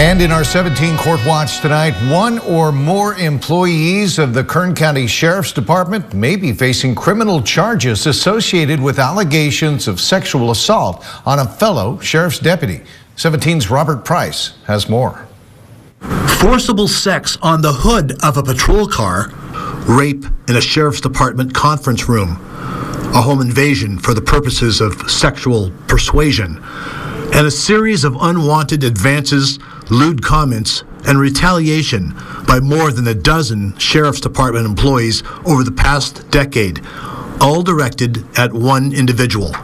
And in our 17 Court Watch tonight, one or more employees of the Kern County Sheriff's Department may be facing criminal charges associated with allegations of sexual assault on a fellow sheriff's deputy. 17's Robert Price has more. Forcible sex on the hood of a patrol car, rape in a sheriff's department conference room, a home invasion for the purposes of sexual persuasion, and a series of unwanted advances, lewd comments, and retaliation by more than a dozen Sheriff's Department employees over the past decade, all directed at one individual.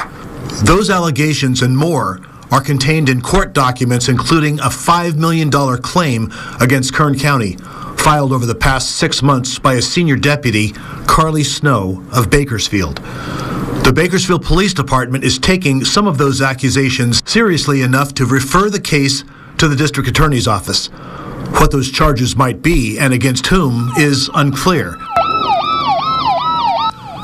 Those allegations and more are contained in court documents, including a $5 million claim against Kern County, filed over the past 6 months by a senior deputy, Carly Snow of Bakersfield. The Bakersfield Police Department is taking some of those accusations seriously enough to refer the case to the District Attorney's Office. What those charges might be and against whom is unclear.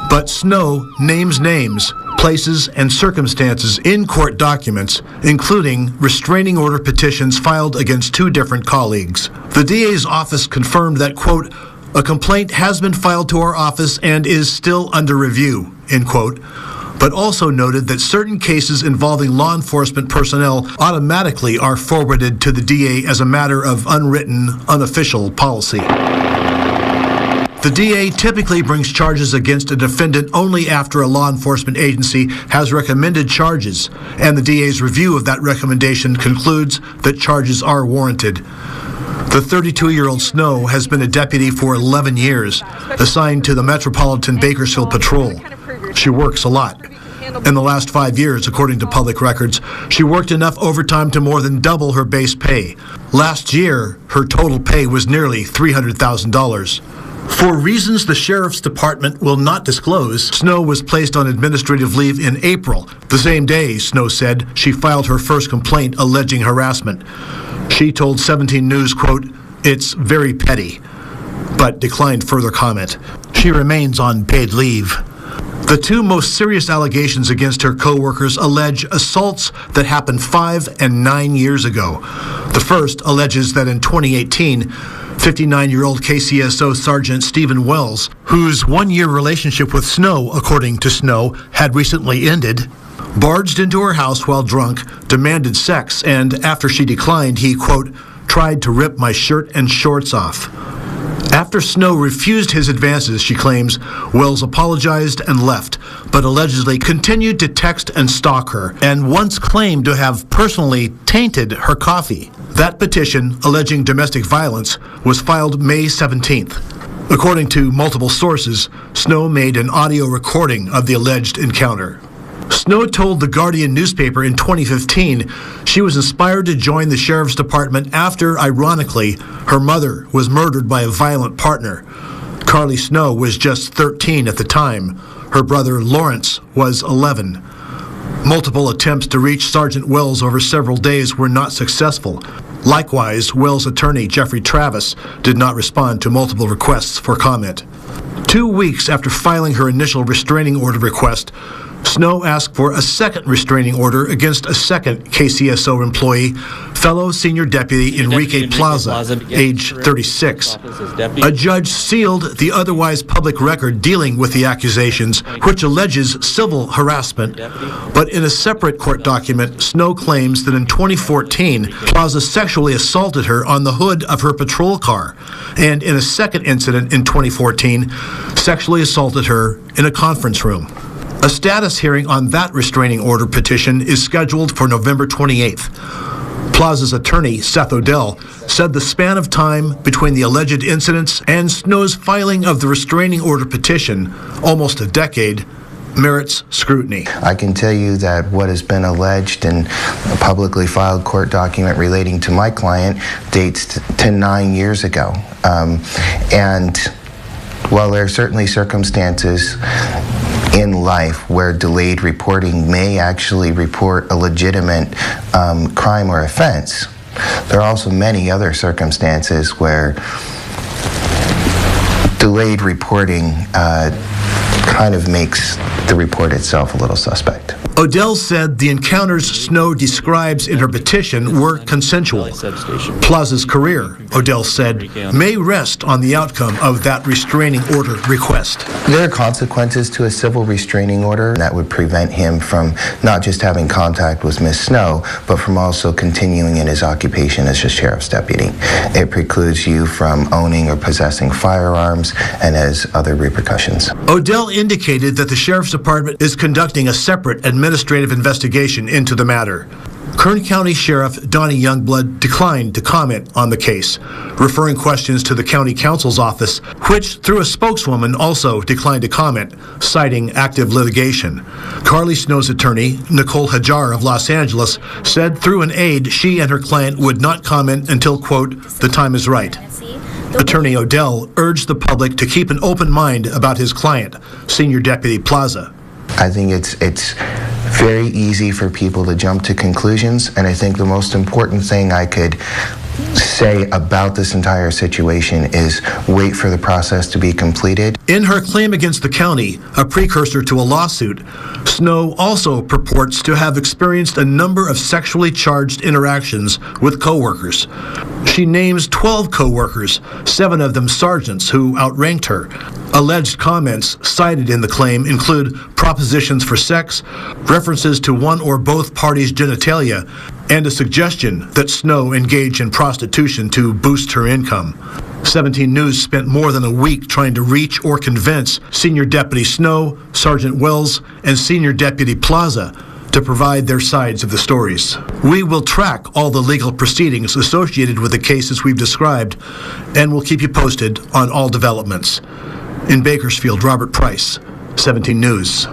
But Snow names names, places, and circumstances in court documents, including restraining order petitions filed against 2 different colleagues. The DA's office confirmed that, quote, "a complaint has been filed to our office and is still under review," end quote, but also noted that certain cases involving law enforcement personnel automatically are forwarded to the DA as a matter of unwritten, unofficial policy. The DA typically brings charges against a defendant only after a law enforcement agency has recommended charges, and the DA's review of that recommendation concludes that charges are warranted. The 32-year-old Snow has been a deputy for 11 years, assigned to the Metropolitan Bakersfield Patrol. She works a lot. In the last 5 years, according to public records, she worked enough overtime to more than double her base pay. Last year, her total pay was nearly $300,000. For reasons the Sheriff's Department will not disclose, Snow was placed on administrative leave in April. The same day, Snow said, she filed her first complaint alleging harassment. She told 17 News, quote, "it's very petty," but declined further comment. She remains on paid leave. The 2 most serious allegations against her co-workers allege assaults that happened 5 and 9 years ago. The first alleges that in 2018, 59-year-old KCSO Sergeant Stephen Wells, whose 1-year relationship with Snow, according to Snow, had recently ended, barged into her house while drunk, demanded sex, and after she declined, he, quote, "tried to rip my shirt and shorts off." After Snow refused his advances, she claims, Wells apologized and left, but allegedly continued to text and stalk her, and once claimed to have personally tainted her coffee. That petition, alleging domestic violence, was filed May 17th. According to multiple sources, Snow made an audio recording of the alleged encounter. Snow told the Guardian newspaper in 2015 she was inspired to join the Sheriff's Department after, ironically, her mother was murdered by a violent partner. Carly Snow was just 13 at the time. Her brother Lawrence was 11. Multiple attempts to reach Sergeant Wells over several days were not successful. Likewise, Wells' attorney, Jeffrey Travis, did not respond to multiple requests for comment. 2 weeks after filing her initial restraining order request, Snow asked for a second restraining order against a second KCSO employee, fellow senior deputy Enrique Plaza, age 36. A judge sealed the otherwise public record dealing with the accusations, which alleges civil harassment. But in a separate court document, Snow claims that in 2014, Plaza sexually assaulted her on the hood of her patrol car, and in a second incident in 2014, sexually assaulted her in a conference room. A status hearing on that restraining order petition is scheduled for November 28th. Plaza's attorney, Seth Odell, said the span of time between the alleged incidents and Snow's filing of the restraining order petition, almost a decade, merits scrutiny. I can tell you that what has been alleged in a publicly filed court document relating to my client dates to 9 years ago. And while there are certainly circumstances in life where delayed reporting may actually report a legitimate crime or offense, there are also many other circumstances where delayed reporting kind of makes the report itself a little suspect. Odell said the encounters Snow describes in her petition were consensual. Plaza's career, Odell said, may rest on the outcome of that restraining order request. There are consequences to a civil restraining order that would prevent him from not just having contact with Ms. Snow, but from also continuing in his occupation as a sheriff's deputy. It precludes you from owning or possessing firearms and has other repercussions. Odell indicated that the Sheriff's Department is conducting a separate administrative investigation into the matter. Kern County Sheriff Donnie Youngblood declined to comment on the case, referring questions to the County Counsel's office, which, through a spokeswoman, also declined to comment, citing active litigation. Carly Snow's attorney, Nicole Hajar of Los Angeles, said through an aide she and her client would not comment until, quote, the time is right. Attorney Odell urged the public to keep an open mind about his client, Senior Deputy Plaza. I think it's very easy for people to jump to conclusions, and I think the most important thing I could say about this entire situation is wait for the process to be completed. In her claim against the county, a precursor to a lawsuit, Snow also purports to have experienced a number of sexually charged interactions with coworkers. She names 12 coworkers, 7 of them sergeants who outranked her. Alleged comments cited in the claim include propositions for sex, references to one or both parties' genitalia, and a suggestion that Snow engage in prostitution to boost her income. 17 News spent more than a week trying to reach or convince Senior Deputy Snow, Sergeant Wells, and Senior Deputy Plaza to provide their sides of the stories. We will track all the legal proceedings associated with the cases we've described, and we'll keep you posted on all developments. In Bakersfield, Robert Price, 17 News.